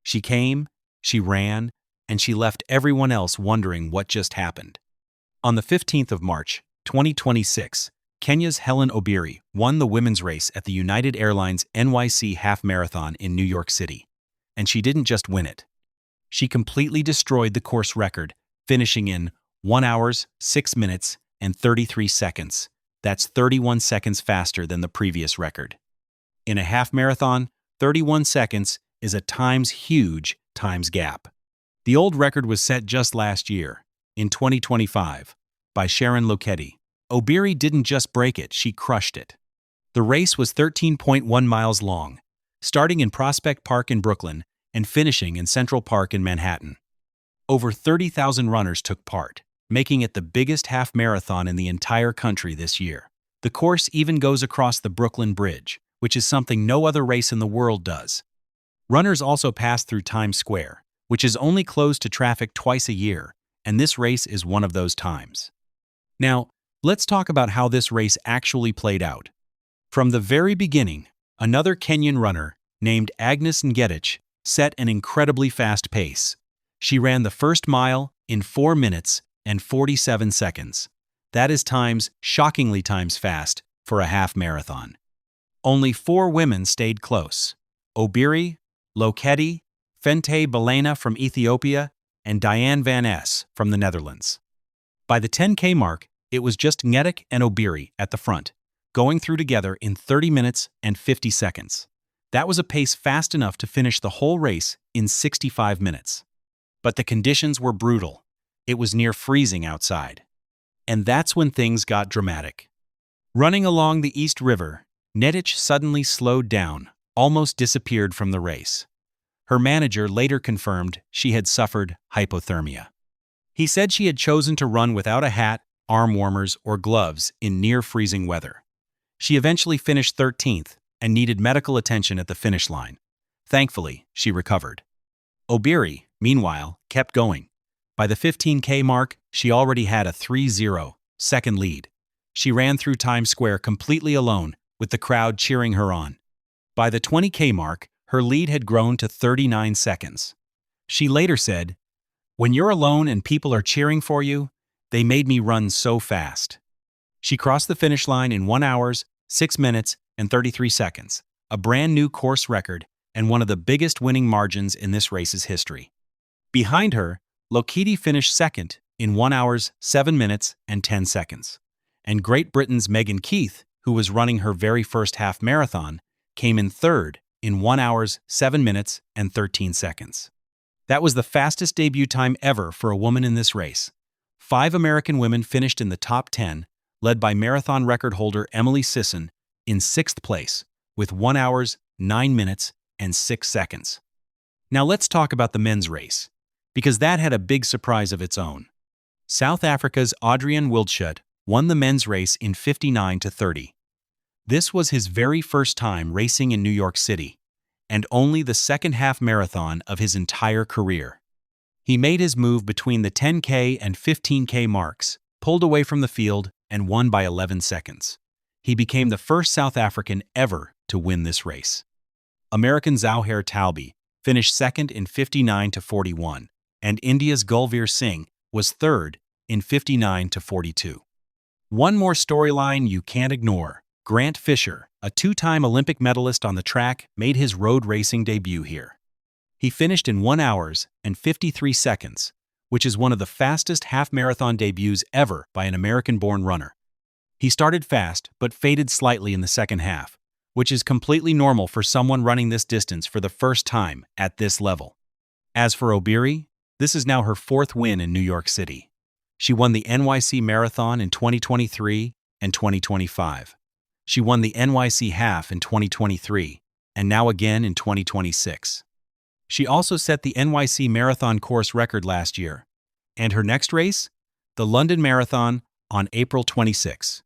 She came, she ran, and she left everyone else wondering what just happened. On the 15th of March, 2026, Kenya's Hellen Obiri won the women's race at the United Airlines NYC Half Marathon in New York City. And she didn't just win it. She completely destroyed the course record, finishing in 1 hours, 6 minutes, and 33 seconds. That's 31 seconds faster than the previous record. In a half marathon, 31 seconds is a huge times gap. The old record was set just last year, in 2025, by Sharon Lokedi. Obiri didn't just break it, she crushed it. The race was 13.1 miles long, starting in Prospect Park in Brooklyn and finishing in Central Park in Manhattan. Over 30,000 runners took part, making it the biggest half marathon in the entire country this year. The course even goes across the Brooklyn Bridge, which is something no other race in the world does. Runners also pass through Times Square, which is only closed to traffic twice a year, and this race is one of those times. Now, let's talk about how this race actually played out. From the very beginning, another Kenyan runner, named Agnes Ngedich, set an incredibly fast pace. She ran the first mile in 4 minutes and 47 seconds. That is shockingly times fast for a half marathon. Only 4 women stayed close: Obiri, Lokedi, Fente Belena from Ethiopia, and Diane Van Es from the Netherlands. By the 10K mark, it was just Ngedich and Obiri at the front, going through together in 30 minutes and 50 seconds. That was a pace fast enough to finish the whole race in 65 minutes. But the conditions were brutal. It was near freezing outside. And that's when things got dramatic. Running along the East River, Ngedich suddenly slowed down, almost disappeared from the race. Her manager later confirmed she had suffered hypothermia. He said she had chosen to run without a hat, arm warmers, or gloves in near-freezing weather. She eventually finished 13th and needed medical attention at the finish line. Thankfully, she recovered. Obiri, meanwhile, kept going. By the 15K mark, she already had a 3-0-second lead. She ran through Times Square completely alone, with the crowd cheering her on. By the 20K mark, her lead had grown to 39 seconds. She later said, "When you're alone and people are cheering for you, they made me run so fast." She crossed the finish line in 1 hours, 6 minutes, and 33 seconds, a brand new course record and one of the biggest winning margins in this race's history. Behind her, Lokedi finished second in 1 hours, 7 minutes, and 10 seconds. And Great Britain's Megan Keith, who was running her very first half marathon, came in third in 1 hours, 7 minutes, and 13 seconds. That was the fastest debut time ever for a woman in this race. 5 American women finished in the top 10, led by marathon record holder Emily Sisson in 6th place, with 1 hours, 9 minutes, and 6 seconds. Now let's talk about the men's race, because that had a big surprise of its own. South Africa's Adrian Wildschut won the men's race in 59:30. This was his very first time racing in New York City, and only the second half marathon of his entire career. He made his move between the 10K and 15K marks, pulled away from the field, and won by 11 seconds. He became the first South African ever to win this race. American Zohair Talbi finished second in 59:41, and India's Gulveer Singh was third in 59:42. One more storyline you can't ignore. Grant Fisher, a 2-time Olympic medalist on the track, made his road racing debut here. He finished in 1 hours and 53 seconds, which is one of the fastest half-marathon debuts ever by an American-born runner. He started fast but faded slightly in the second half, which is completely normal for someone running this distance for the first time at this level. As for Obiri, this is now her 4th win in New York City. She won the NYC Marathon in 2023 and 2025. She won the NYC Half in 2023, and now again in 2026. She also set the NYC Marathon course record last year, and her next race? The London Marathon on April 26.